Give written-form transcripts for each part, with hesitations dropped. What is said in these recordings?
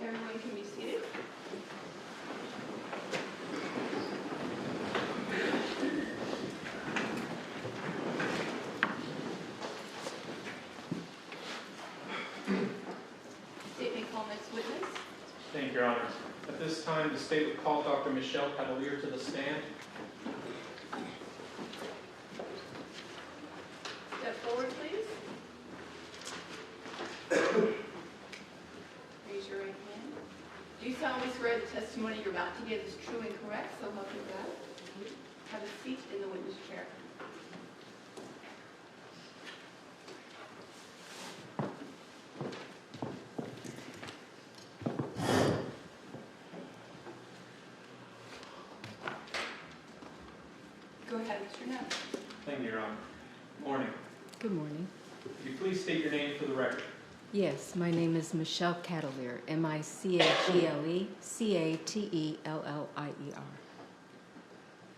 Everyone can be seated. State may call next witness. Thank you, Your Honor. At this time, the state would call Dr. Michele Catellier to the stand. Step forward, please. Raise your right hand. Do you solemnly swear the testimony you're about to give is true and correct, so help you God? Have a seat in the witness chair. Go ahead, Mr. Knapp. Thank you, Your Honor. Morning. Good morning. Could you please state your name for the record? Yes, my name is Michele Catellier, M-I-C-H-E-L-E, C-A-T-E-L-L-I-E-R.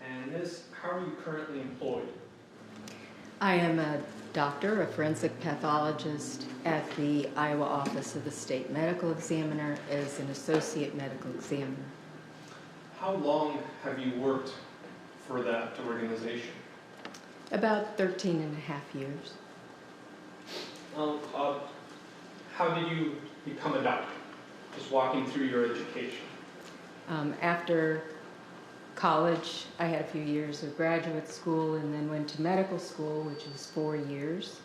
And Miss, how are you currently employed? I am a doctor, a forensic pathologist at the Iowa Office of the State Medical Examiner as an associate medical examiner. How long have you worked for that organization? About 13 and a half years. How did you become a doctor? Just walking through your education. After college, I had a few years of graduate school and then went to medical school, which is 4 years.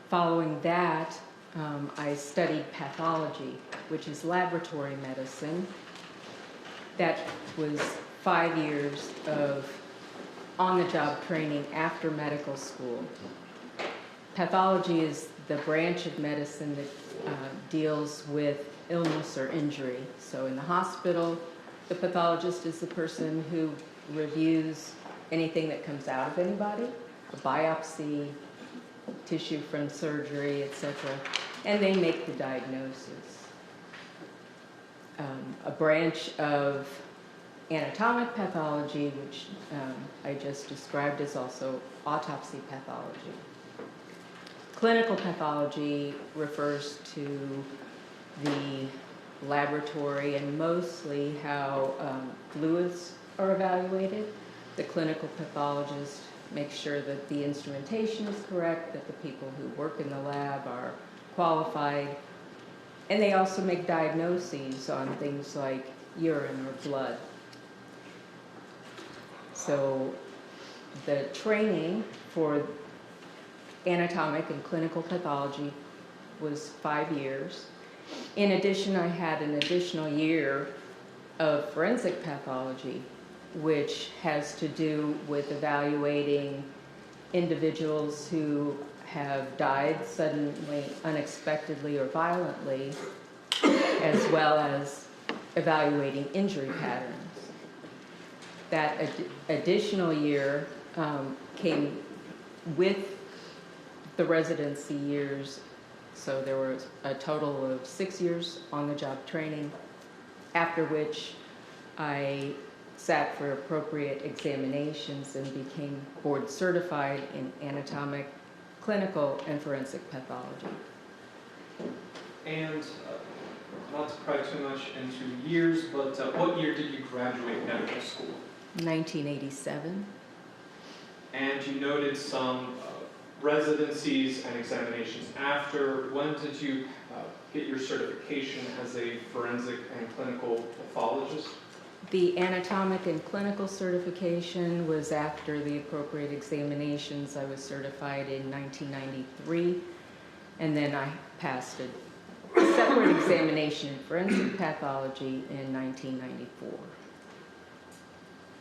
Following that, I studied pathology, which is laboratory medicine. That was 5 years of on-the-job training after medical school. Pathology is the branch of medicine that deals with illness or injury. So in the hospital, the pathologist is the person who reviews anything that comes out of anybody, a biopsy, tissue from surgery, etc., and they make the diagnosis. A branch of anatomic pathology, which I just described, is also autopsy pathology. Clinical pathology refers to the laboratory and mostly how fluids are evaluated. The clinical pathologist makes sure that the instrumentation is correct, that the people who work in the lab are qualified, and they also make diagnoses on things like urine or blood. So the training for anatomic and clinical pathology was 5 years. In addition, I had an additional year of forensic pathology, which has to do with evaluating individuals who have died suddenly, unexpectedly, or violently, as well as evaluating injury patterns. That additional year came with the residency years, so there was a total of 6 years on-the-job training, after which I sat for appropriate examinations and became board certified in anatomic, clinical, and forensic pathology. And not to pry too much into years, but what year did you graduate medical school? 1987. And you noted some residencies and examinations after. When did you get your certification as a forensic and clinical pathologist? The anatomic and clinical certification was after the appropriate examinations. I was certified in 1993, and then I passed a separate examination in forensic pathology in 1994.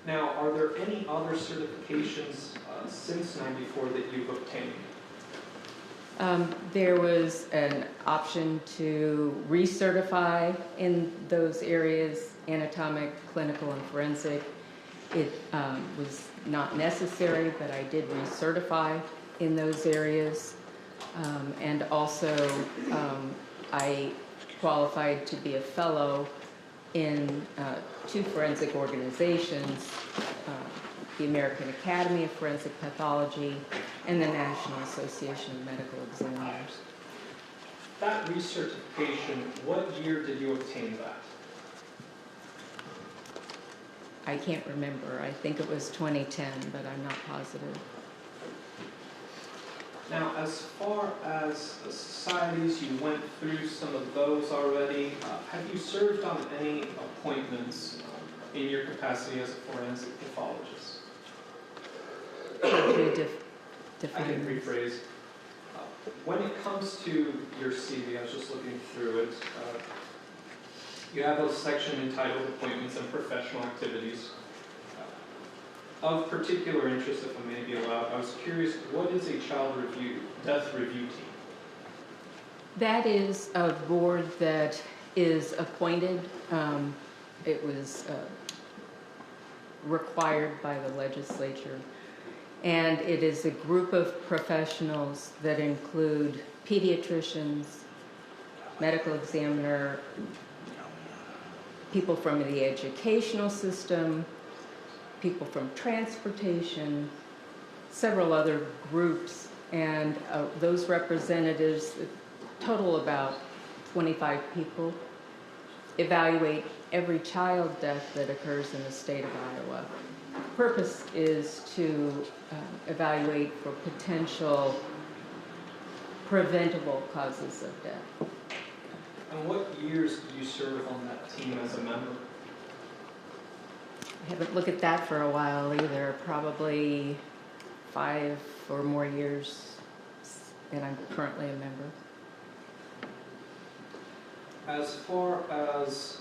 Now, are there any other certifications since '94 that you've obtained? There was an option to recertify in those areas, anatomic, clinical, and forensic. It was not necessary, but I did recertify in those areas. And also, I qualified to be a fellow in 2 forensic organizations, the American Academy of Forensic Pathology and the National Association of Medical Examiners. That recertification, what year did you obtain that? I can't remember. I think it was 2010, but I'm not positive. Now, as far as the societies, you went through some of those already. Have you served on any appointments in your capacity as a forensic pathologist? Could you I define can this? rephrase. When it comes to your CV, I was just looking through it. You have a section entitled Appointments and Professional Activities. Of particular interest, if I may be allowed, I was curious, what is a death review team? That is a board that is appointed. It was required by the legislature. And it is a group of professionals that include pediatricians, medical examiner, people from the educational system, people from transportation, several other groups, and those representatives, total about 25 people, evaluate every child death that occurs in the state of Iowa. The purpose is to evaluate for potential preventable causes of death. And what years did you serve on that team as a member? I haven't looked at that for a while either, probably 5 or more years, and I'm currently a member. As far as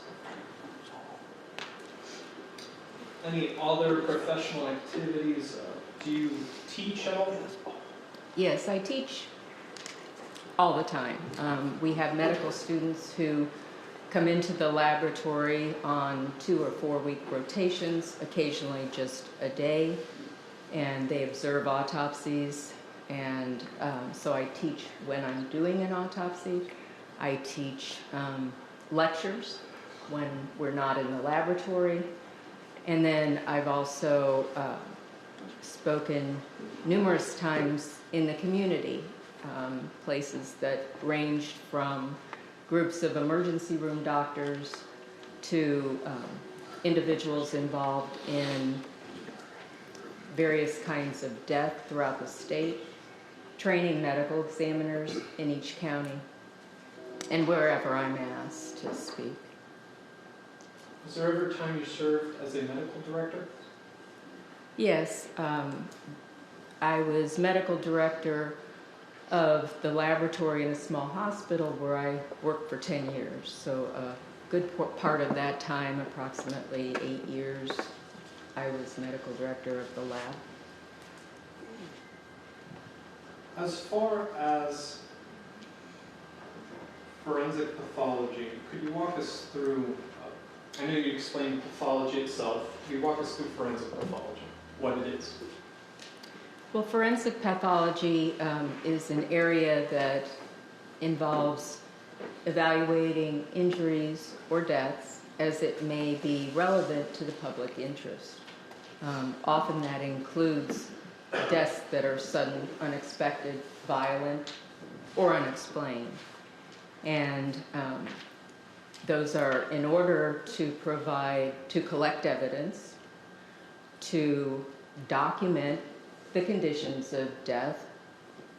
any other professional activities, do you teach at all? Yes, I teach all the time. We have medical students who come into the laboratory on 2 or 4 week rotations, occasionally just a day, and they observe autopsies. And so I teach when I'm doing an autopsy. I teach lectures when we're not in the laboratory. And then I've also spoken numerous times in the community, places that ranged from groups of emergency room doctors to individuals involved in various kinds of death throughout the state, training medical examiners in each county, and wherever I'm asked to speak. Was there ever a time you served as a medical director? Yes, I was medical director of the laboratory in a small hospital where I worked for 10 years. So a good part of that time, approximately 8 years, I was medical director of the lab. As far as forensic pathology, could you walk us through, I know you explained pathology itself, could you walk us through forensic pathology, what it is? Well, forensic pathology is an area that involves evaluating injuries or deaths as it may be relevant to the public interest. Often that includes deaths that are sudden, unexpected, violent, or unexplained. And those are in order to collect evidence, to document the conditions of death,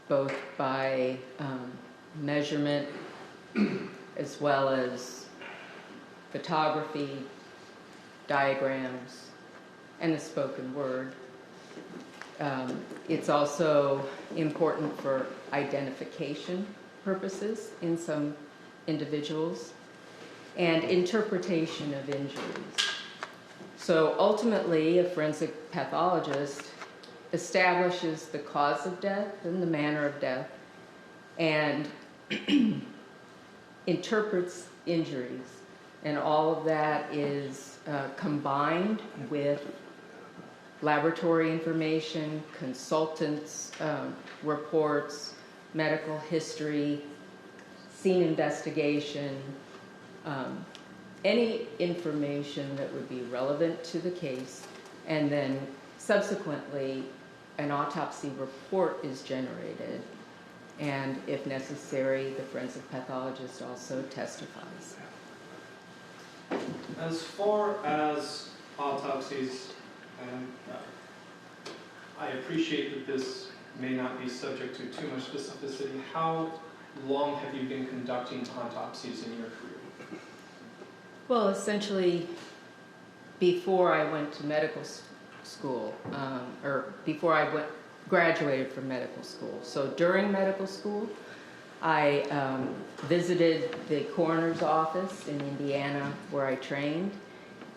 both by measurement as well as photography, diagrams, and the spoken word. It's also important for identification purposes in some individuals and interpretation of injuries. So ultimately, a forensic pathologist establishes the cause of death and the manner of death and interprets injuries. And all of that is combined with laboratory information, consultants' reports, medical history, scene investigation, any information that would be relevant to the case, and then subsequently an autopsy report is generated, and if necessary, the forensic pathologist also testifies. As far as autopsies, and I appreciate that this may not be subject to too much specificity, how long have you been conducting autopsies in your career? Well, essentially, before I went to medical school, or before I graduated from medical school. So during medical school, I visited the coroner's office in Indiana where I trained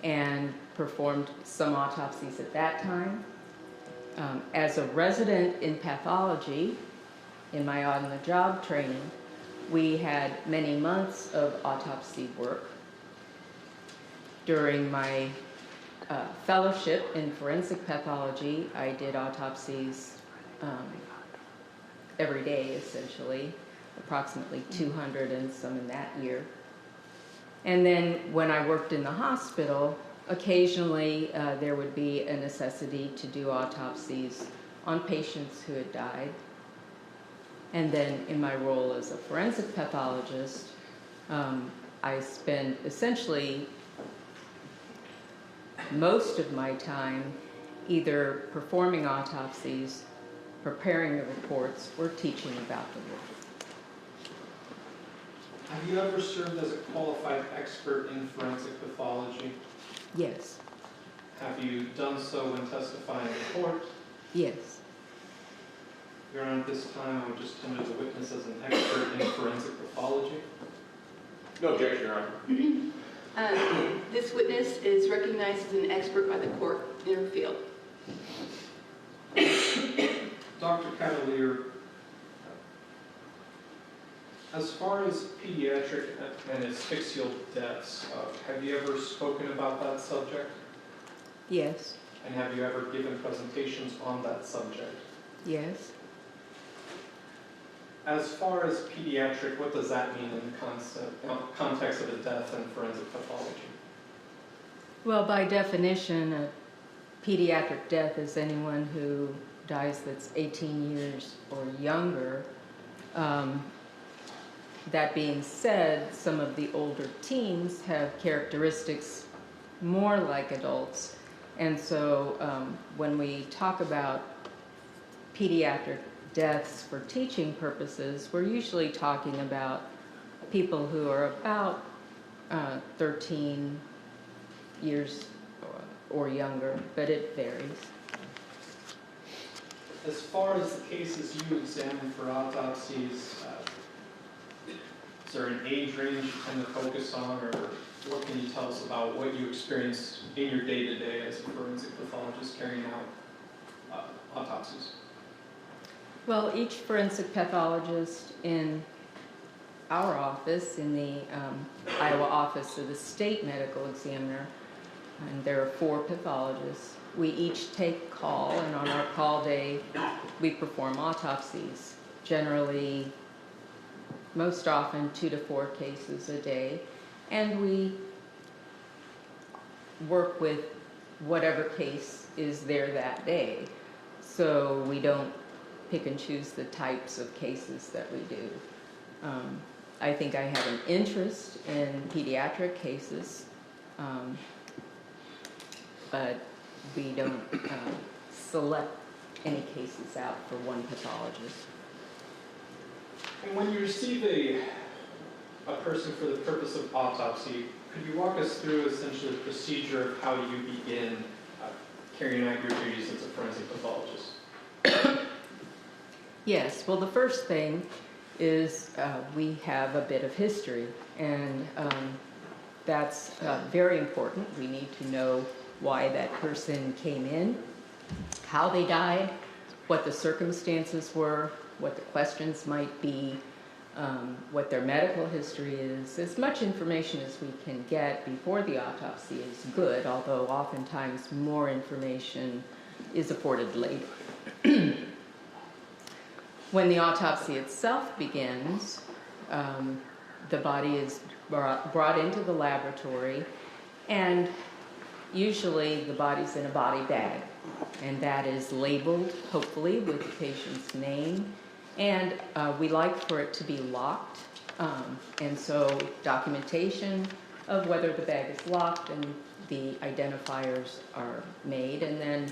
and performed some autopsies at that time. As a resident in pathology, in my on-the-job training, we had many months of autopsy work. During my fellowship in forensic pathology, I did autopsies every day, essentially, approximately 200 and some in that year. And then when I worked in the hospital, occasionally there would be a necessity to do autopsies on patients who had died. And then in my role as a forensic pathologist, I spend essentially most of my time either performing autopsies, preparing the reports, or teaching about the work. Have you ever served as a qualified expert in forensic pathology? Yes. Have you done so when testifying in court? Yes. Your Honor, at this time, I would just tender the witness as an expert in forensic pathology. No objection, Your Honor. This witness is recognized as an expert by the court in her field. Dr. Catellier, as far as pediatric and asphyxial deaths, have you ever spoken about that subject? Yes. And have you ever given presentations on that subject? Yes. As far as pediatric, what does that mean in the context of a death in forensic pathology? Well, by definition, a pediatric death is anyone who dies that's 18 years or younger. That being said, some of the older teens have characteristics more like adults. And so when we talk about pediatric deaths for teaching purposes, we're usually talking about people who are about 13 years or younger, but it varies. As far as the cases you examine for autopsies, is there an age range you tend to focus on, or what can you tell us about what you experience in your day-to-day as a forensic pathologist carrying out autopsies? Well, each forensic pathologist in our office, in the Iowa office of the state medical examiner, and there are 4 pathologists, we each take call, and on our call day, we perform autopsies. Generally, most often 2 to 4 cases a day, and we work with whatever case is there that day. So we don't pick and choose the types of cases that we do. I think I have an interest in pediatric cases, but we don't select any cases out for one pathologist. And when you receive a person for the purpose of autopsy, could you walk us through essentially the procedure of how you begin carrying out your duties as a forensic pathologist? Yes, well, the first thing is we have a bit of history, and that's very important. We need to know why that person came in, how they died, what the circumstances were, what the questions might be, what their medical history is. As much information as we can get before the autopsy is good, although oftentimes more information is afforded later. When the autopsy itself begins, the body is brought into the laboratory, and usually the body's in a body bag, and that is labeled, hopefully, with the patient's name And we like for it to be locked. And so documentation of whether the bag is locked and the identifiers are made. And then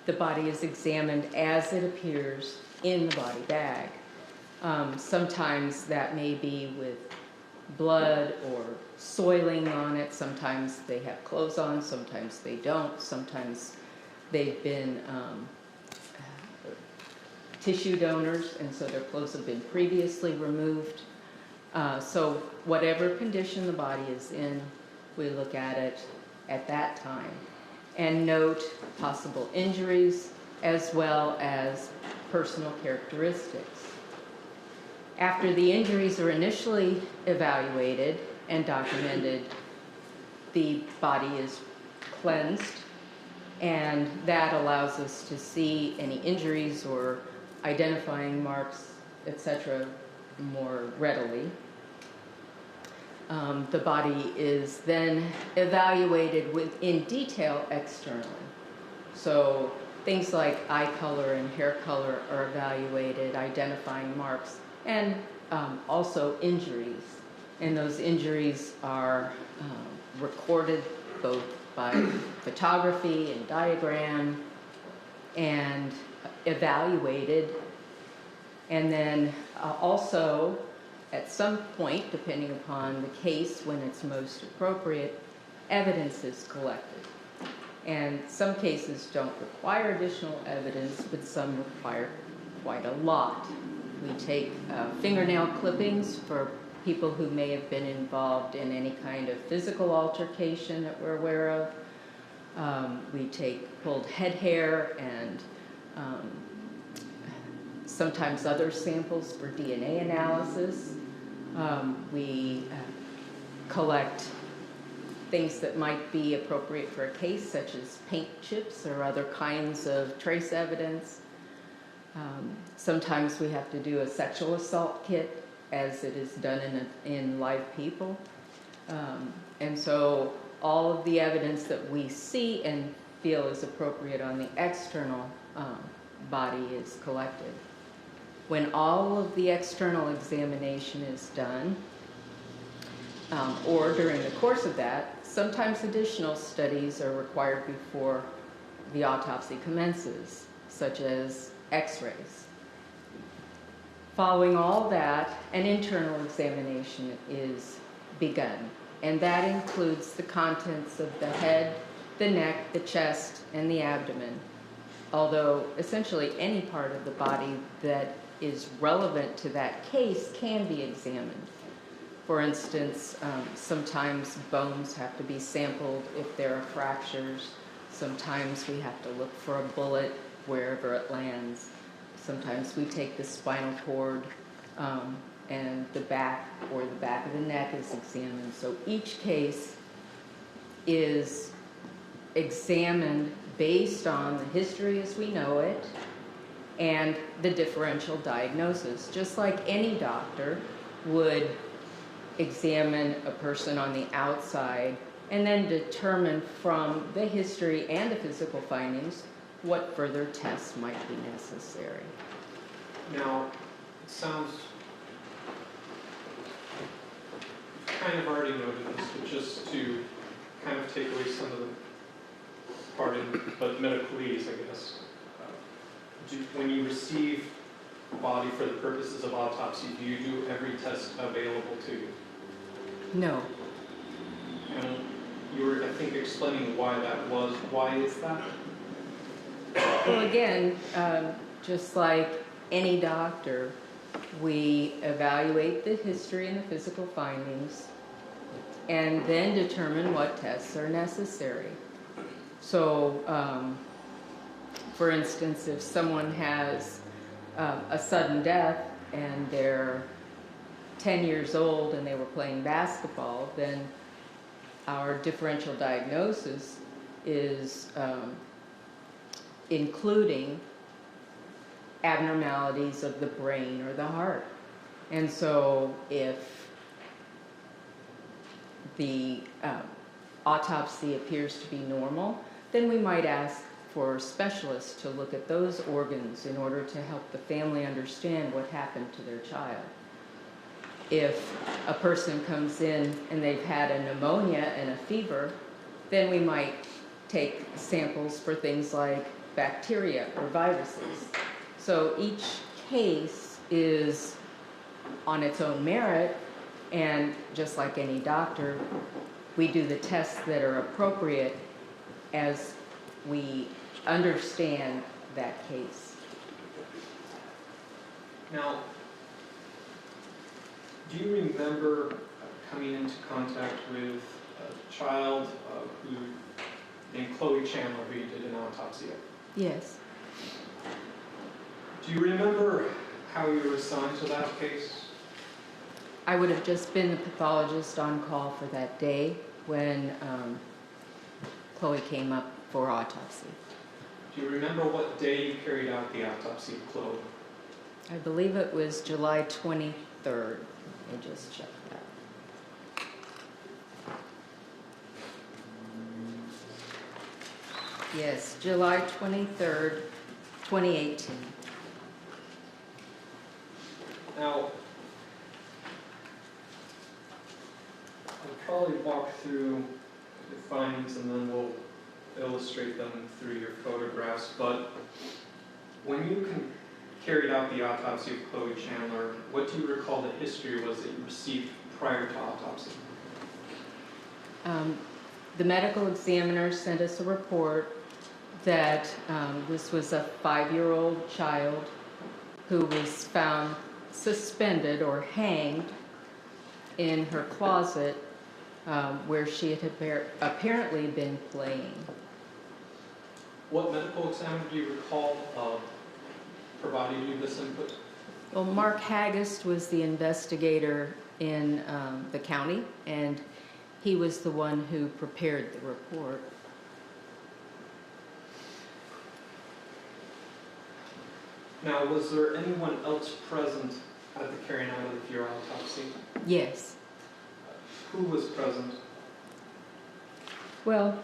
the body is examined as it appears in the body bag. Sometimes that may be with blood or soiling on it. Sometimes they have clothes on, sometimes they don't. Sometimes they've been tissue donors, and so their clothes have been previously removed. So whatever condition the body is in, we look at it at that time and note possible injuries as well as personal characteristics. After the injuries are initially evaluated and documented, the body is cleansed, and that allows us to see any injuries or identifying marks, etc., more readily. The body is then evaluated in detail externally. So things like eye color and hair color are evaluated, identifying marks, and also injuries. And those injuries are recorded both by photography and diagram and evaluated. And then also, at some point, depending upon the case, when it's most appropriate, evidence is collected. And some cases don't require additional evidence, but some require quite a lot. We take fingernail clippings for people who may have been involved in any kind of physical altercation that we're aware of. We take pulled head hair and sometimes other samples for DNA analysis. We collect things that might be appropriate for a case, such as paint chips or other kinds of trace evidence. Sometimes we have to do a sexual assault kit, as it is done in live people. And so all of the evidence that we see and feel is appropriate on the external body is collected. When all of the external examination is done, or during the course of that, sometimes additional studies are required before the autopsy commences, such as x-rays. Following all that, an internal examination is begun, and that includes the contents of the head, the neck, the chest, and the abdomen, although essentially any part of the body that is relevant to that case can be examined. For instance, sometimes bones have to be sampled if there are fractures. Sometimes we have to look for a bullet wherever it lands. Sometimes we take the spinal cord and the back or the back of the neck is examined. So each case is examined based on the history as we know it and the differential diagnosis, just like any doctor would examine a person on the outside and then determine from the history and the physical findings what further tests might be necessary. Now, it sounds, you've kind of already noted this, but just to kind of take away some of the part in, but medicalese, I guess. When you receive a body for the purposes of autopsy, do you do every test available to you? No. And you were, I think, explaining why that was. Why is that? Well, again, just like any doctor, we evaluate the history and the physical findings and then determine what tests are necessary. So, for instance, if someone has a sudden death and they're 10 years old and they were playing basketball, then our differential diagnosis is including abnormalities of the brain or the heart. And so if the autopsy appears to be normal, then we might ask for specialists to look at those organs in order to help the family understand what happened to their child. If a person comes in and they've had a pneumonia and a fever, then we might take samples for things like bacteria or viruses. So each case is on its own merit, and just like any doctor, we do the tests that are appropriate as we understand that case. Now, do you remember coming into contact with a child named Cloe Chandler who you did an autopsy of? Yes. Do you remember how you were assigned to that case? I would have just been the pathologist on call for that day when Chloe came up for autopsy. Do you remember what day you carried out the autopsy of Chloe? I believe it was July 23rd. Let me just check that. Yes, July 23rd, 2018. Now, I'll probably walk through the findings and then we'll illustrate them through your photographs, but when you carried out the autopsy of Cloe Chandler, what do you recall the history was that you received prior to autopsy? The medical examiner sent us a report that this was a 5-year-old child who was found suspended or hanged in her closet where she had apparently been playing. What medical examiner do you recall providing you this input? Well, Mark Haggist was the investigator in the county, and he was the one who prepared the report. Now, was there anyone else present at the carrying out of your autopsy? Yes. Who was present? Well,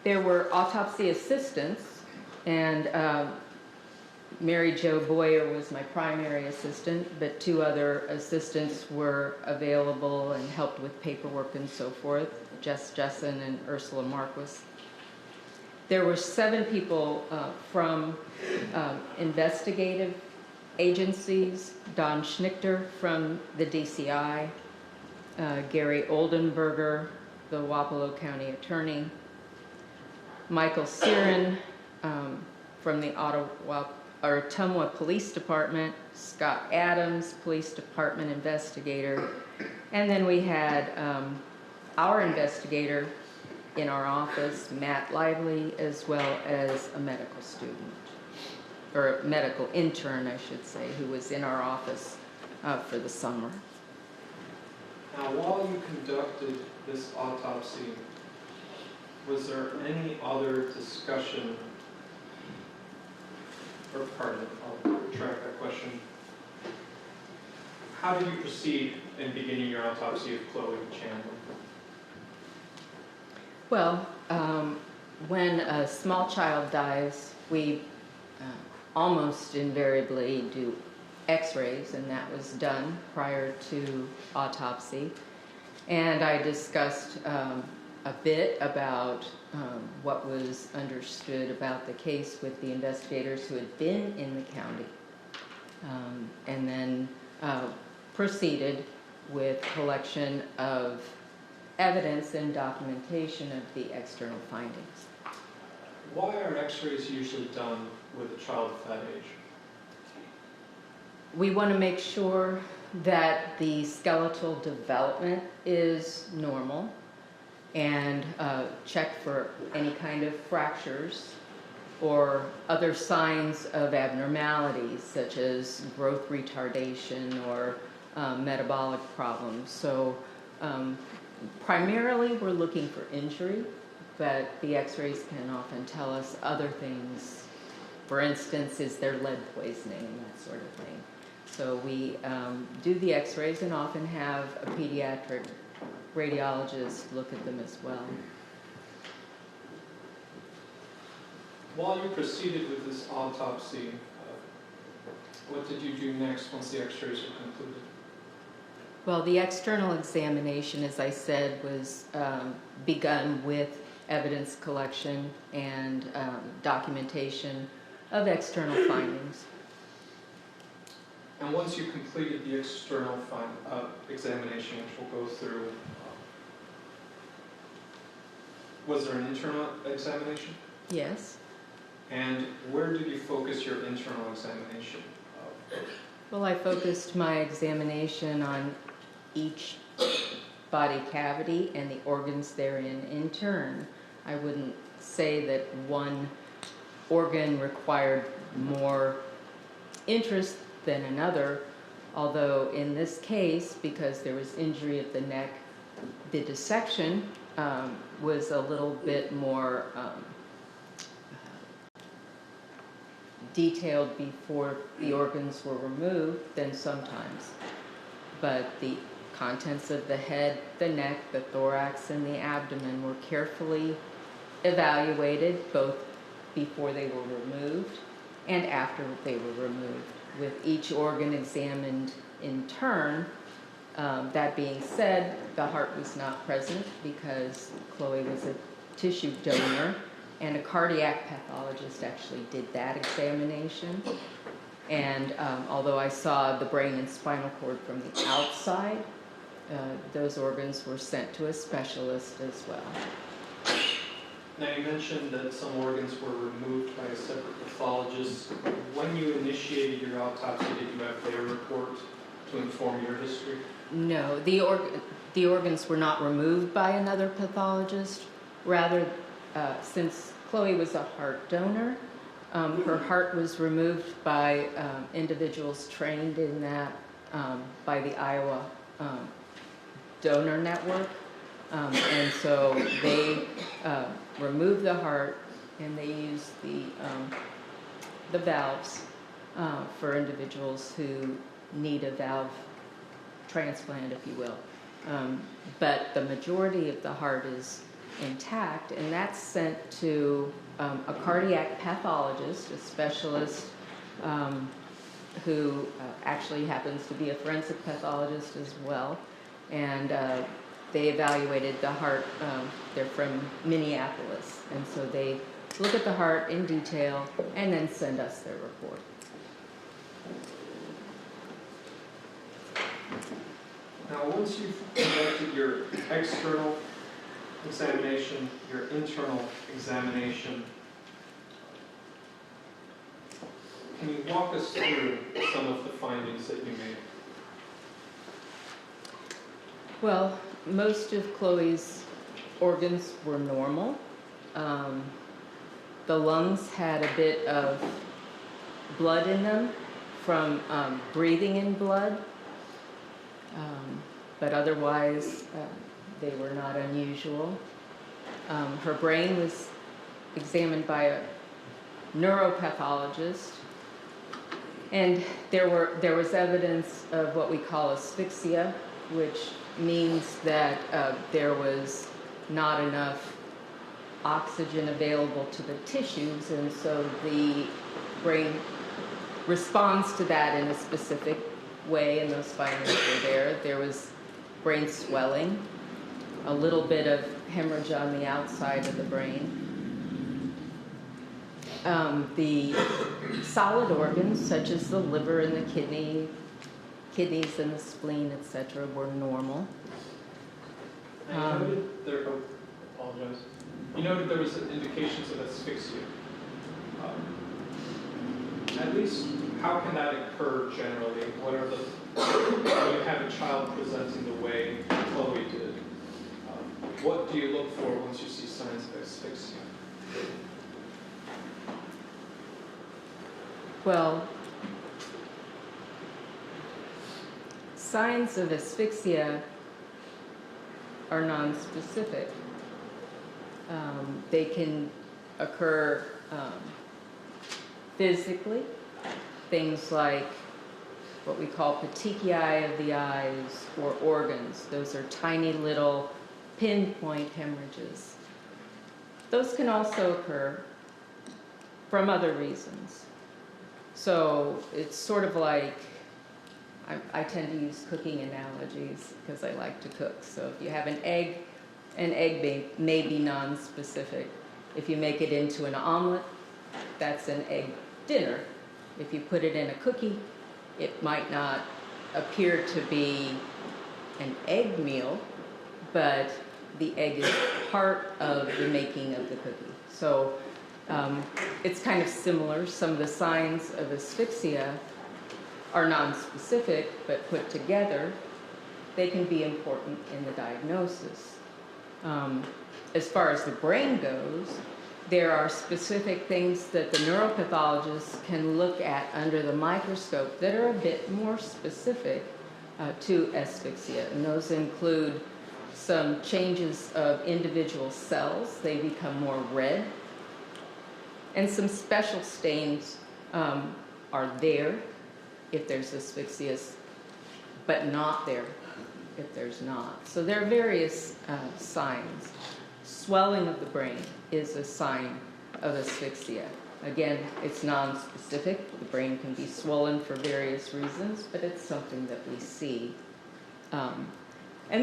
there were autopsy assistants, and Mary Jo Boyer was my primary assistant, but 2 other assistants were available and helped with paperwork and so forth, Jess Jessen and Ursula Marquis. There were 7 people from investigative agencies, Don Schnichter from the DCI, Gary Oldenburger, the Wapello County Attorney, Michael Siren from the Ottumwa Police Department, Scott Adams, Police Department investigator, and then we had our investigator in our office, Matt Lively, as well as a medical student, or a medical intern, I should say, who was in our office for the summer. Now, while you conducted this autopsy, was there any other discussion, or pardon, I'll retract that question. How did you proceed in beginning your autopsy of Cloe Chandler? Well, when a small child dies, we almost invariably do x-rays, and that was done prior to autopsy. And I discussed a bit about what was understood about the case with the investigators who had been in the county, and then proceeded with collection of evidence and documentation of the external findings. Why are x-rays usually done with a child of that age? We want to make sure that the skeletal development is normal, and check for any kind of fractures or other signs of abnormalities such as growth retardation or metabolic problems. So primarily we're looking for injury, but the x-rays can often tell us other things. For instance, is there lead poisoning and that sort of thing. So we do the x-rays and often have a pediatric radiologist look at them as well. while you proceeded with this autopsy, what did you do next once the x-rays were concluded? Well, the external examination, as I said, was begun with evidence collection and documentation of external findings. And once you completed the external examination, which we'll go through, was there an internal examination? Yes. And where did you focus your internal examination? Well, I focused my examination on each body cavity and the organs therein in turn. I wouldn't say that one organ required more interest than another, although in this case, because there was injury of the neck, the dissection was a little bit more detailed before the organs were removed than sometimes. But the contents of the head, the neck, the thorax, and the abdomen were carefully evaluated both before they were removed and after they were removed, with each organ examined in turn. That being said, the heart was not present because Chloe was a tissue donor, and a cardiac pathologist actually did that examination. And although I saw the brain and spinal cord from the outside, those organs were sent to a specialist as well. Now you mentioned that some organs were removed by a separate pathologist. When you initiated your autopsy, did you have their report to inform your history? No, the organs were not removed by another pathologist. Rather, since Chloe was a heart donor, her heart was removed by individuals trained in that by the Iowa Donor Network. And so they removed the heart and they used the valves for individuals who need a valve transplant, if you will. But the majority of the heart is intact, and that's sent to a cardiac pathologist, a specialist who actually happens to be a forensic pathologist as well. And they evaluated the heart. They're from Minneapolis, and so they look at the heart in detail and then send us their report. Now, once you've conducted your external examination, your internal examination, can you walk us through some of the findings that you made? Well, most of Chloe's organs were normal. The lungs had a bit of blood in them from breathing in blood, but otherwise they were not unusual. Her brain was examined by a neuropathologist, and there was evidence of what we call asphyxia, which means that there was not enough oxygen available to the tissues, and so the brain responds to that in a specific way, and those findings were there. There was brain swelling, a little bit of hemorrhage on the outside of the brain. The solid organs, such as the liver and the kidneys and the spleen, etc., were normal. Now, you noted there was indications of asphyxia. At least, how can that occur generally? What are the, when you have a child presenting the way Chloe did, what do you look for once you see signs of asphyxia? Well, signs of asphyxia are nonspecific. They can occur physically, things like what we call petechiae of the eyes or organs. Those are tiny little pinpoint hemorrhages. Those can also occur from other reasons. So it's sort of like, I tend to use cooking analogies because I like to cook. So if you have an egg may be non-specific. If you make it into an omelet, that's an egg dinner. If you put it in a cookie, it might not appear to be an egg meal, but the egg is part of the making of the cookie. So it's kind of similar. Some of the signs of asphyxia are non-specific, but put together, they can be important in the diagnosis. As far as the brain goes, there are specific things that the neuropathologists can look at under the microscope that are a bit more specific to asphyxia. And those include some changes of individual cells. They become more red. And some special stains are there if there's asphyxia, but not there if there's not. So there are various signs. Swelling of the brain is a sign of asphyxia. Again, it's non-specific. The brain can be swollen for various reasons, but it's something that we see. And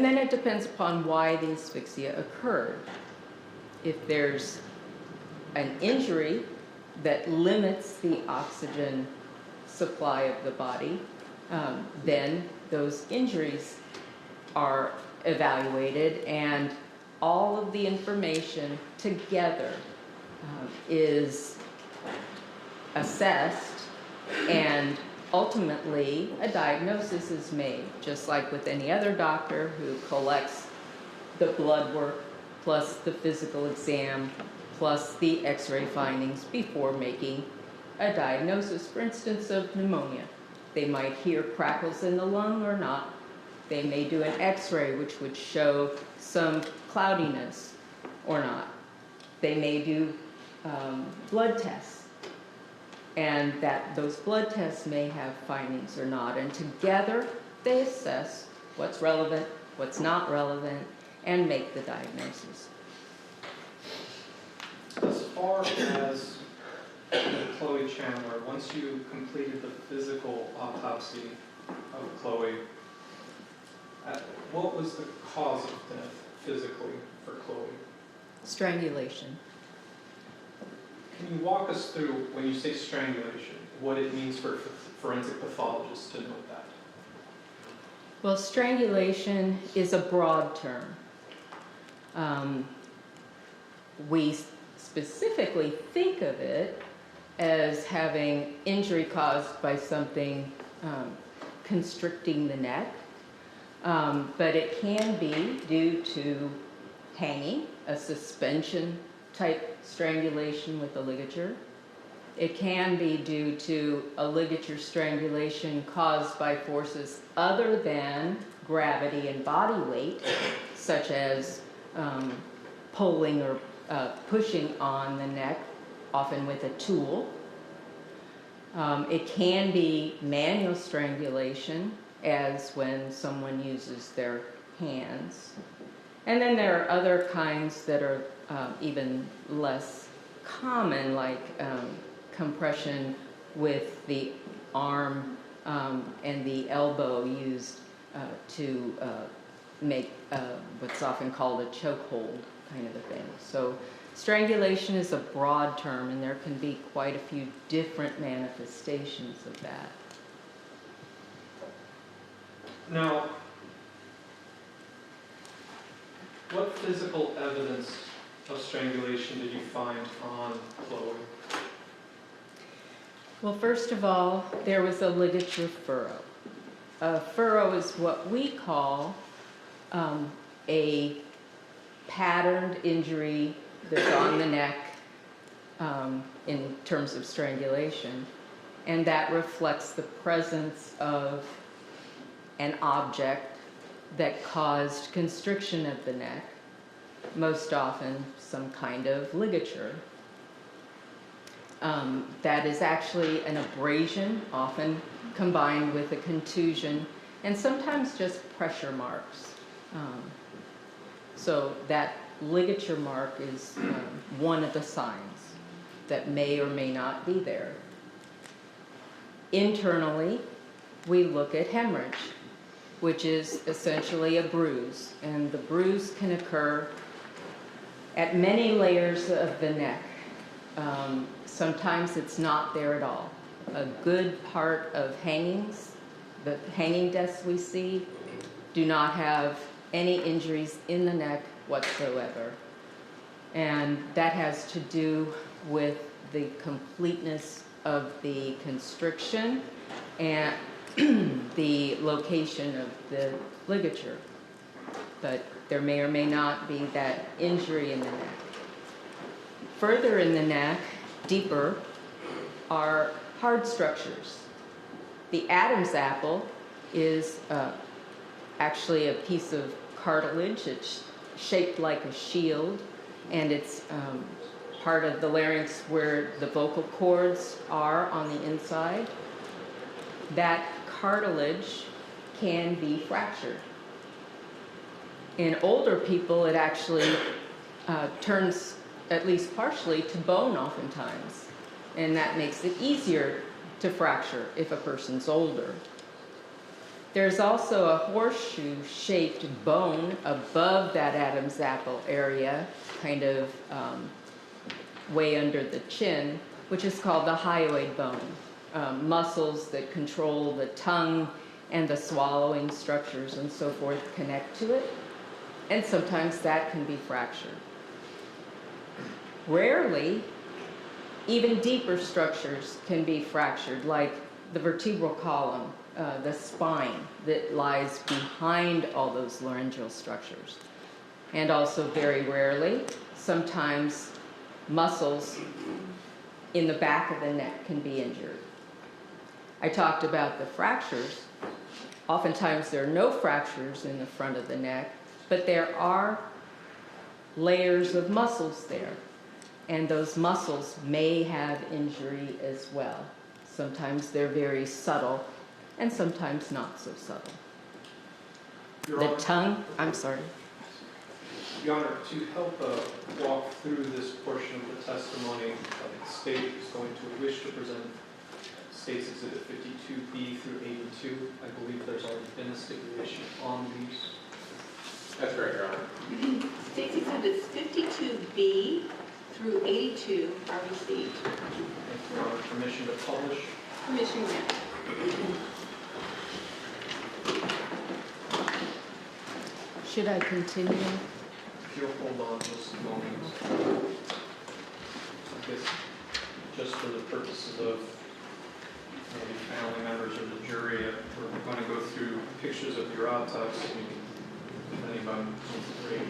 then it depends upon why the asphyxia occurred. If there's an injury that limits the oxygen supply of the body, then those injuries are evaluated, and all of the information together is assessed, and ultimately a diagnosis is made, just like with any other doctor who collects the blood work plus the physical exam plus the x-ray findings before making a diagnosis, for instance, of pneumonia. They might hear crackles in the lung or not. They may do an x-ray which would show some cloudiness or not. They may do blood tests, and those blood tests may have findings or not. And together they assess what's relevant, what's not relevant, and make the diagnosis. As far as Cloe Chandler, once you completed the physical autopsy of Cloe, what was the cause of death physically for Cloe? Strangulation. Can you walk us through, when you say strangulation, what it means for forensic pathologists to know that? Well, strangulation is a broad term. We specifically think of it as having injury caused by something constricting the neck, but it can be due to hanging, a suspension type strangulation with a ligature. It can be due to a ligature strangulation caused by forces other than gravity and body weight, such as pulling or pushing on the neck, often with a tool. It can be manual strangulation, as when someone uses their hands. And then there are other kinds that are even less common, like compression with the arm and the elbow used to make what's often called a chokehold kind of a thing. So strangulation is a broad term, and there can be quite a few different manifestations of that. Now, what physical evidence of strangulation did you find on Cloe? Well, first of all, there was a ligature furrow. A furrow is what we call a patterned injury that's on the neck in terms of strangulation, and that reflects the presence of an object that caused constriction of the neck, most often some kind of ligature. That is actually an abrasion, often combined with a contusion, and sometimes just pressure marks. So that ligature mark is one of the signs. that may or may not be there. Internally, we look at hemorrhage, which is essentially a bruise, and the bruise can occur at many layers of the neck. Sometimes it's not there at all. A good part of hangings, the hanging deaths we see, do not have any injuries in the neck whatsoever. And that has to do with the completeness of the constriction and the location of the ligature. But there may or may not be that injury in the neck. Further in the neck, deeper, are hard structures. The Adam's apple is actually a piece of cartilage. It's shaped like a shield, and it's part of the larynx where the vocal cords are on the inside. That cartilage can be fractured. In older people, it actually turns, at least partially, to bone oftentimes, and that makes it easier to fracture if a person's older. There's also a horseshoe-shaped bone above that Adam's apple area, kind of way under the chin, which is called the hyoid bone. Muscles that control the tongue and the swallowing structures and so forth connect to it, and sometimes that can be fractured. Rarely, even deeper structures can be fractured, like the vertebral column, the spine that lies behind all those laryngeal structures. And also very rarely, sometimes muscles in the back of the neck can be injured. I talked about the fractures. Oftentimes there are no fractures in the front of the neck, but there are layers of muscles there. And those muscles may have injury as well. Sometimes they're very subtle, and sometimes not so subtle. Your The Honor, tongue, I'm sorry. Your Honor, to help walk through this portion of the testimony, the state is going to wish to present State's Exhibit 52B through 82. I believe there's already been a stipulation on these. That's correct, Your Honor. State's Exhibits 52B through 82 are received. Thank you, Your Honor. Permission to publish. Permission granted. Should I continue? If you'll hold on just a moment. I guess just for the purposes of maybe family members or the jury, we're going to go through pictures of your autopsy. If anybody needs to read,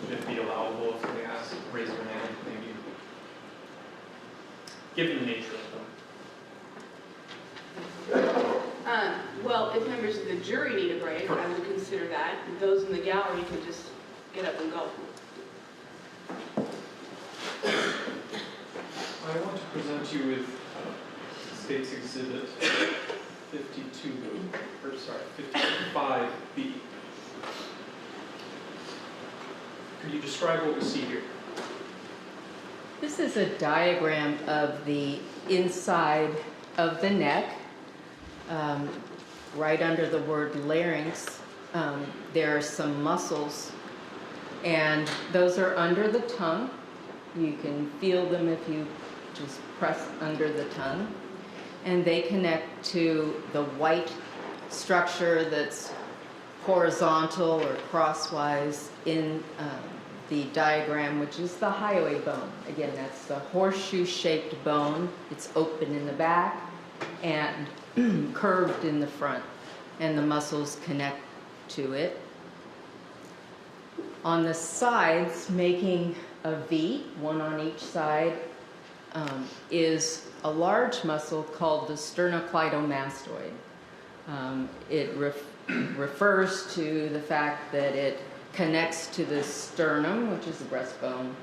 would it be allowable if they ask, raise their hand, maybe? Given the nature of them. Well, if members of the jury need a break, I would consider that. Those in the gallery can just get up and go. I want to present you with State's Exhibit 55B. Could you describe what we see here? This is a diagram of the inside of the neck. Right under the word larynx, there are some muscles, and those are under the tongue. You can feel them if you just press under the tongue. And they connect to the white structure that's horizontal or crosswise in the diagram, which is the hyoid bone. Again, that's the horseshoe-shaped bone. It's open in the back and curved in the front, and the muscles connect to it. On the sides, making a V, one on each side, is a large muscle called the sternocleidomastoid. It refers to the fact that it connects to the sternum, which is the breastbone,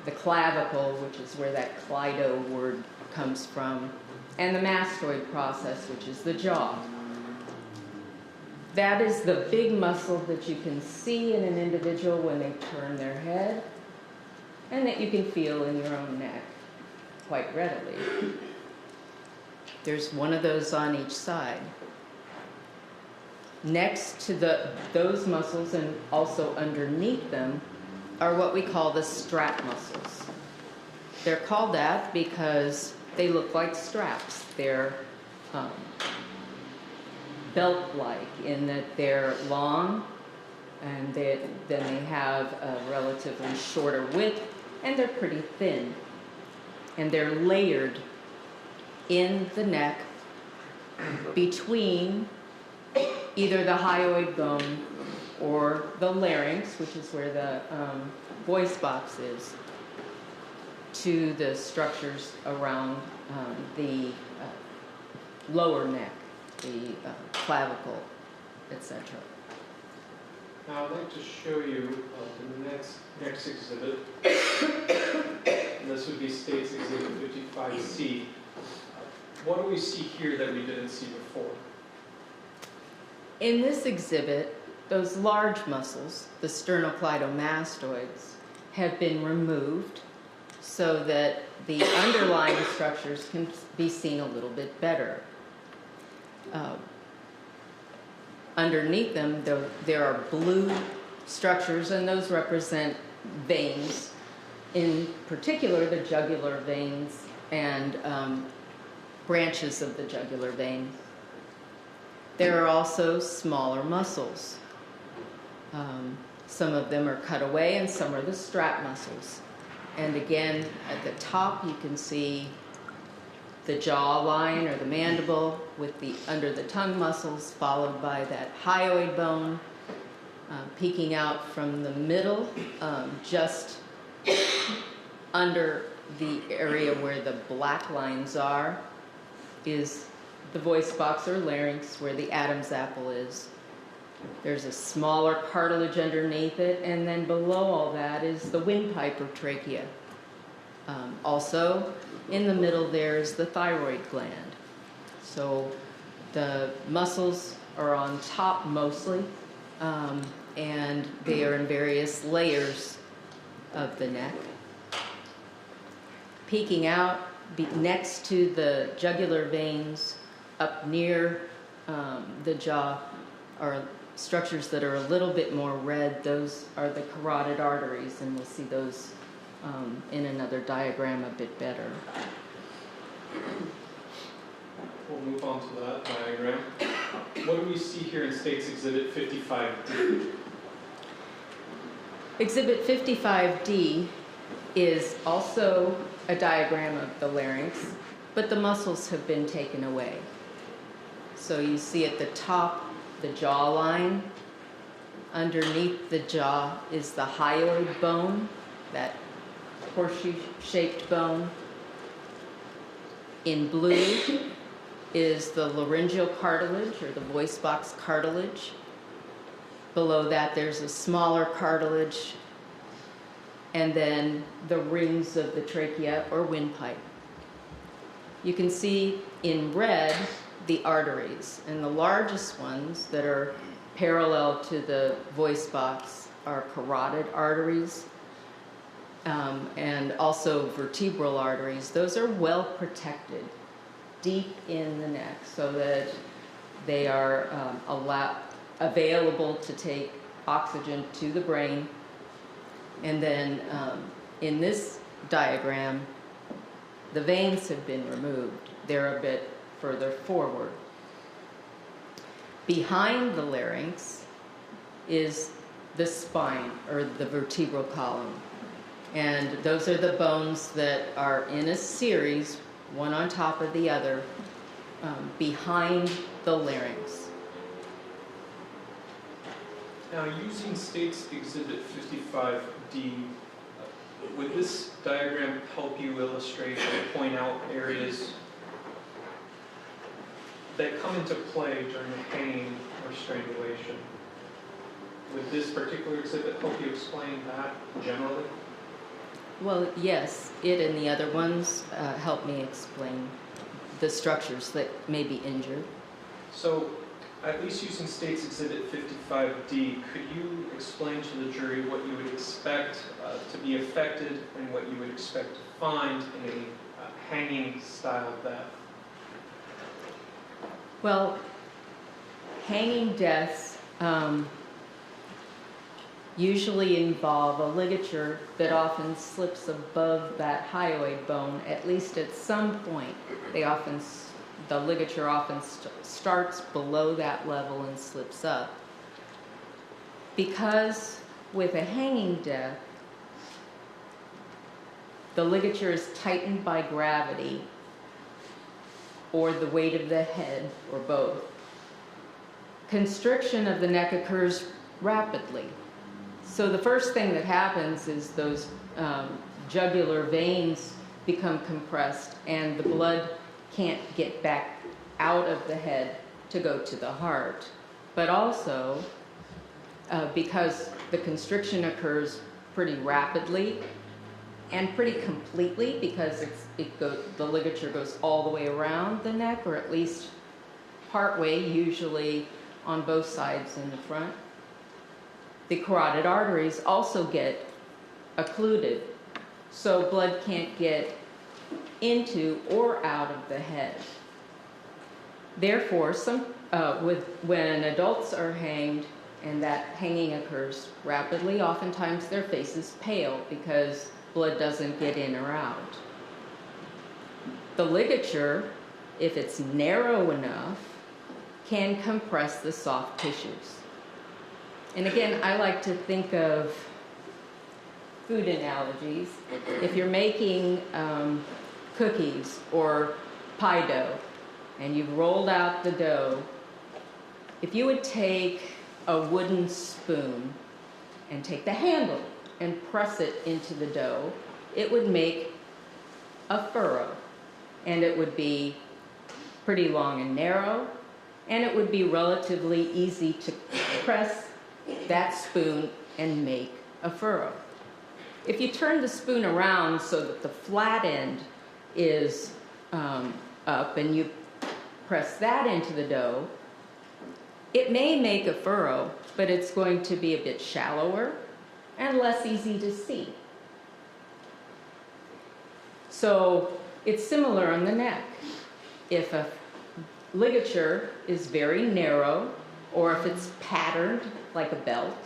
the clavicle, which is where that cleido word comes from, and the mastoid process, which is the jaw. That is the big muscle that you can see in an individual when they turn their head. and that you can feel in your own neck quite readily. There's one of those on each side. Next to those muscles and also underneath them are what we call the strap muscles. They're called that because they look like straps. They're belt-like in that they're long, and then they have a relatively shorter width, and they're pretty thin. And they're layered in the neck between either the hyoid bone or the larynx, which is where the voice box is, to the structures around the lower neck, the clavicle, etc. Now I'd like to show you the next exhibit. And this would be State's Exhibit 55C. What do we see here that we didn't see before? In this exhibit, those large muscles, the sternocleidomastoids, have been removed so that the underlying structures can be seen a little bit better. Underneath them, there are blue structures, and those represent veins, in particular the jugular veins and branches of the jugular vein. There are also smaller muscles. Some of them are cut away, and some are the strap muscles. And again, at the top, you can see the jaw line or the mandible with the under the tongue muscles, followed by that hyoid bone peeking out from the middle, just under the area where the black lines are, is the voice box or larynx, where the Adam's apple is. There's a smaller cartilage underneath it, and then below all that is the windpipe or trachea. Also, in the middle there is the thyroid gland. So the muscles are on top mostly, and they are in various layers of the neck. Peeking out next to the jugular veins up near the jaw are structures that are a little bit more red. Those are the carotid arteries, and we'll see those in another diagram a bit better. We'll move on to that diagram. What do we see here in State's Exhibit 55D? Exhibit 55D is also a diagram of the larynx, but the muscles have been taken away. So you see at the top the jawline. Underneath the jaw is the hyoid bone, that horseshoe-shaped bone. In blue is the laryngeal cartilage, or the voice box cartilage. Below that there's a smaller cartilage, and then the rings of the trachea or windpipe. You can see in red the arteries, and the largest ones that are parallel to the voice box are carotid arteries, and also vertebral arteries. Those are well protected deep in the neck so that they are available to take oxygen to the brain. And then in this diagram, the veins have been removed. They're a bit further forward. Behind the larynx is the spine, or the vertebral column. And those are the bones that are in a series, one on top of the other, behind the larynx. Now, using State's Exhibit 55D, would this diagram help you illustrate or point out areas that come into play during pain or strangulation? Would this particular exhibit help you explain that generally? Well, yes, it and the other ones help me explain the structures that may be injured. So, at least using State's Exhibit 55D, could you explain to the jury what you would expect to be affected and what you would expect to find in a hanging style death? Well, hanging deaths usually involve a ligature that often slips above that hyoid bone, at least at some point. The ligature often starts below that level and slips up. Because with a hanging death, the ligature is tightened by gravity or the weight of the head, or both. Constriction of the neck occurs rapidly. So the first thing that happens is those jugular veins become compressed and the blood can't get back out of the head to go to the heart. But also, because the constriction occurs pretty rapidly and pretty completely, because the ligature goes all the way around the neck, or at least partway, usually on both sides in the front. The carotid arteries also get occluded, so blood can't get into or out of the head. Therefore, when adults are hanged and that hanging occurs rapidly, oftentimes their face is pale because blood doesn't get in or out. The ligature, if it's narrow enough, can compress the soft tissues. And again, I like to think of food analogies. If you're making cookies or pie dough and you've rolled out the dough, if you would take a wooden spoon and take the handle and press it into the dough, it would make a furrow, and it would be pretty long and narrow, and it would be relatively easy to press that spoon and make a furrow. If you turn the spoon around so that the flat end is up and you press that into the dough, it may make a furrow, but it's going to be a bit shallower and less easy to see. So it's similar on the neck. If a ligature is very narrow, or if it's patterned like a belt,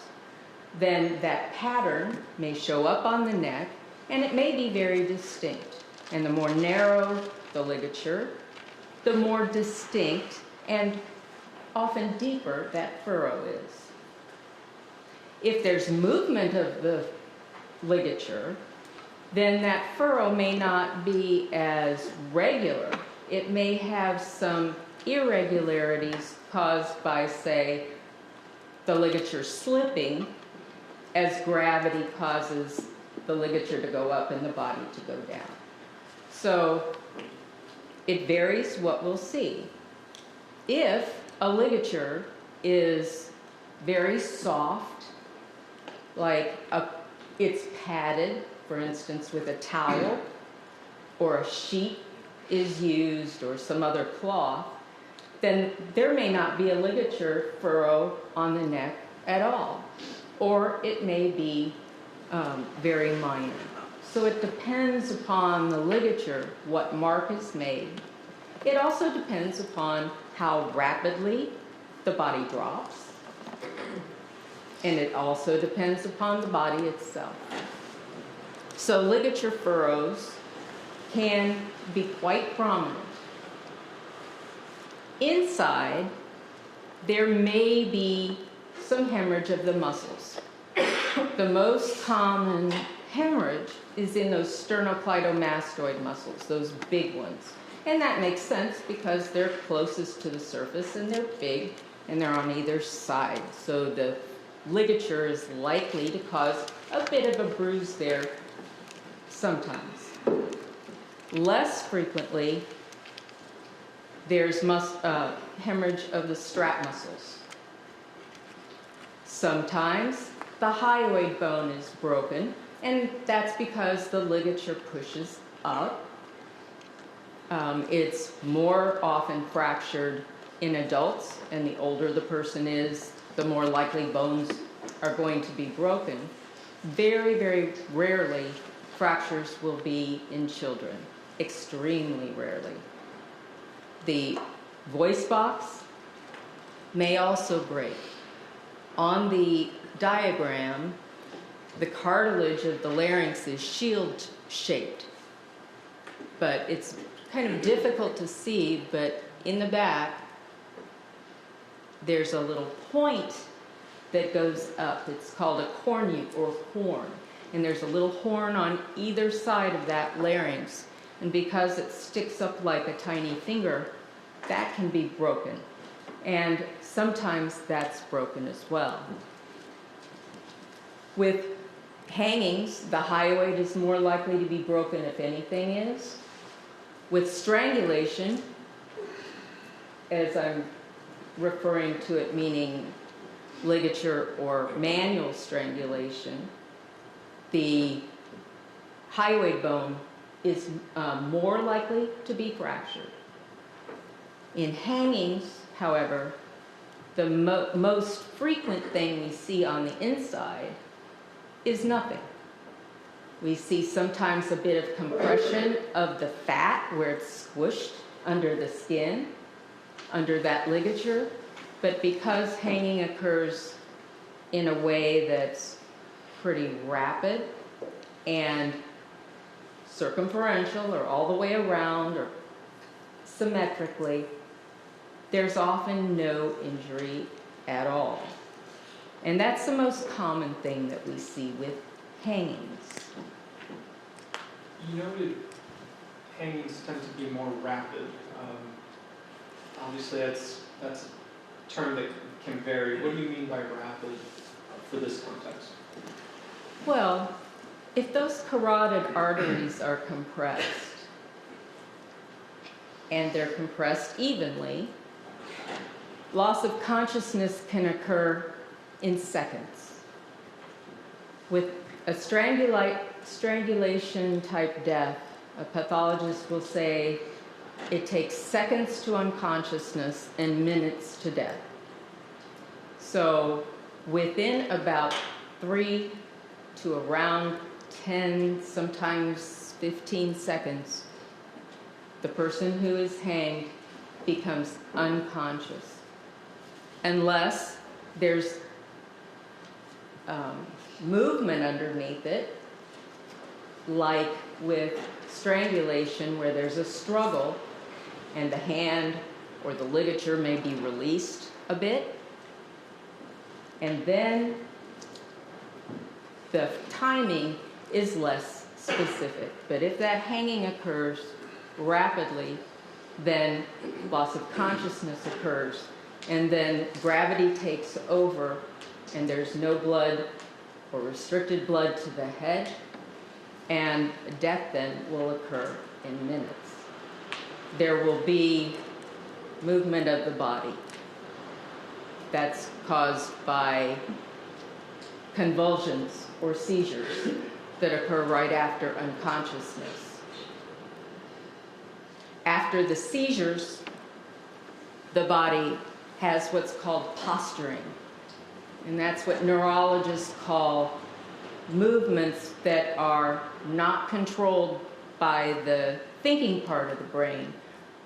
then that pattern may show up on the neck, and it may be very distinct. And the more narrow the ligature, the more distinct and often deeper that furrow is. If there's movement of the ligature, then that furrow may not be as regular. It may have some irregularities caused by, say, the ligature slipping as gravity causes the ligature to go up and the body to go down. So it varies what we'll see. If a ligature is very soft, like it's padded, for instance, with a towel, or a sheet is used, or some other cloth, then there may not be a ligature furrow on the neck at all, or it may be very minor. So it depends upon the ligature, what mark is made. It also depends upon how rapidly the body drops, and it also depends upon the body itself. So ligature furrows can be quite prominent. Inside, there may be some hemorrhage of the muscles. The most common hemorrhage is in those sternocleidomastoid muscles, those big ones. And that makes sense because they're closest to the surface and they're big and they're on either side. So the ligature is likely to cause a bit of a bruise there sometimes. Less frequently, there's hemorrhage of the strap muscles. Sometimes the hyoid bone is broken, and that's because the ligature pushes up. It's more often fractured in adults, and the older the person is, the more likely bones are going to be broken. Very, very rarely fractures will be in children, extremely rarely. The voice box may also break. On the diagram, the cartilage of the larynx is shield-shaped, but it's kind of difficult to see, but in the back, there's a little point that goes up. It's called a cornute or horn, and there's a little horn on either side of that larynx, and because it sticks up like a tiny finger, that can be broken, and sometimes that's broken as well. With hangings, the hyoid is more likely to be broken if anything is. With strangulation, as I'm referring to it meaning ligature or manual strangulation, the hyoid bone is more likely to be fractured. In hangings, however, the most frequent thing we see on the inside is nothing. We see sometimes a bit of compression of the fat where it's squished under the skin, under that ligature, but because hanging occurs in a way that's pretty rapid and circumferential or all the way around or symmetrically, there's often no injury at all. And that's the most common thing that we see with hangings. You noted hangings tend to be more rapid. Obviously, that's a term that can vary. What do you mean by rapid for this context? Well, if those carotid arteries are compressed, and they're compressed evenly, loss of consciousness can occur in seconds. With a strangulation type death, a pathologist will say it takes seconds to unconsciousness and minutes to death. So within about 3 to around 10, sometimes 15 seconds, the person who is hanged becomes unconscious, unless there's movement underneath it, like with strangulation where there's a struggle and the hand or the ligature may be released a bit, and then the timing is less specific. But if that hanging occurs rapidly, then loss of consciousness occurs, and then gravity takes over, and there's no blood or restricted blood to the head, and death then will occur in minutes. There will be movement of the body that's caused by convulsions or seizures that occur right after unconsciousness. After the seizures, the body has what's called posturing, and that's what neurologists call movements that are not controlled by the thinking part of the brain,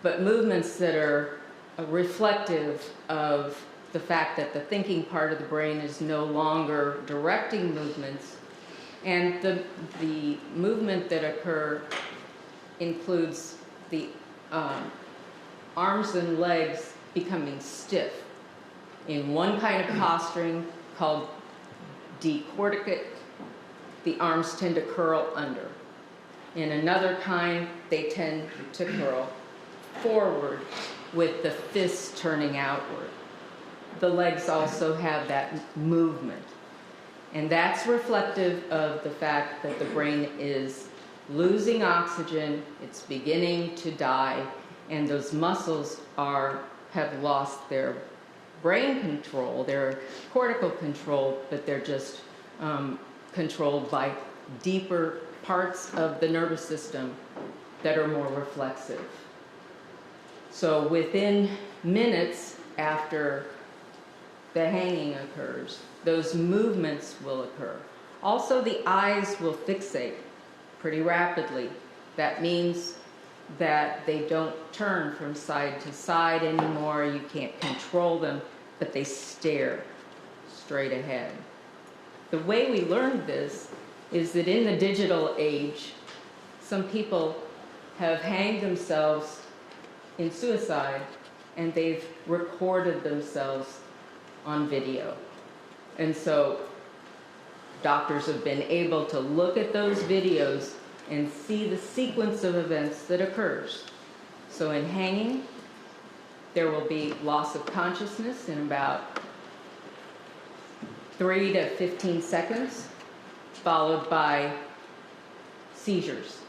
but movements that are reflective of the fact that the thinking part of the brain is no longer directing movements. And the movement that occur includes the arms and legs becoming stiff. In one kind of posturing called decorticate, the arms tend to curl under. In another kind, they tend to curl forward with the fists turning outward. The legs also have that movement. And that's reflective of the fact that the brain is losing oxygen, it's beginning to die, and those muscles have lost their brain control, their cortical control, but they're just controlled by deeper parts of the nervous system that are more reflexive. So within minutes after the hanging occurs, those movements will occur. Also, the eyes will fixate pretty rapidly. That means that they don't turn from side to side anymore. You can't control them, but they stare straight ahead. The way we learned this is that in the digital age, some people have hanged themselves in suicide and they've recorded themselves on video. And so doctors have been able to look at those videos and see the sequence of events that occurs. So in hanging, there will be loss of consciousness in about 3 to 15 seconds, followed by seizures,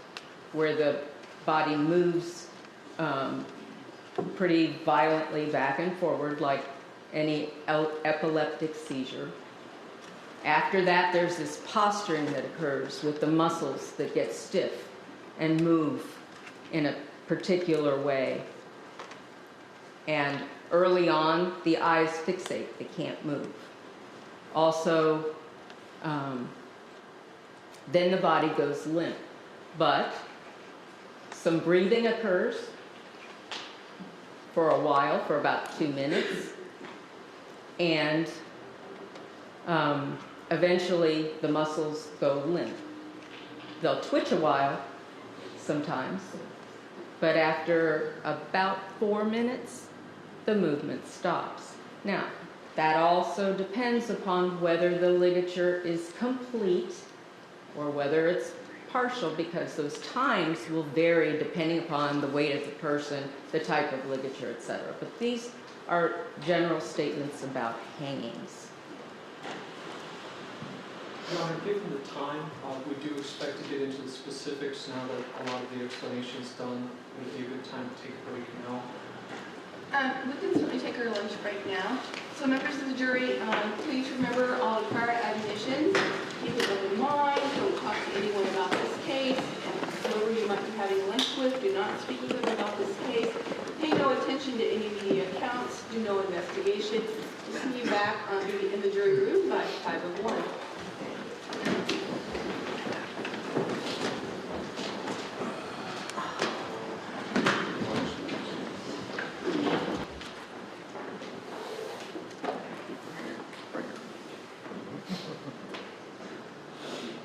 where the body moves pretty violently back and forward like any epileptic seizure. After that, there's this posturing that occurs with the muscles that get stiff and move in a particular way. And early on, the eyes fixate, they can't move. Also, then the body goes limp. But some breathing occurs for a while, for about 2 minutes. And eventually the muscles go limp. They'll twitch a while sometimes, but after about 4 minutes, the movement stops. Now, that also depends upon whether the ligature is complete or whether it's partial, because those times will vary depending upon the weight of the person, the type of ligature, etc. But these are general statements about hangings. Your Honor, given the time, we do expect to get into the specifics now that a lot of the explanation is done. Would it be a good time to take a break now? We can certainly take our lunch break now. So members of the jury, please remember all the prior admonitions. Keep an open mind. Don't talk to anyone about this case. Whoever you might be having lunch with, do not speak with them about this case. Pay no attention to any media accounts. Do no investigation. We'll see you back in the jury room by 5:01.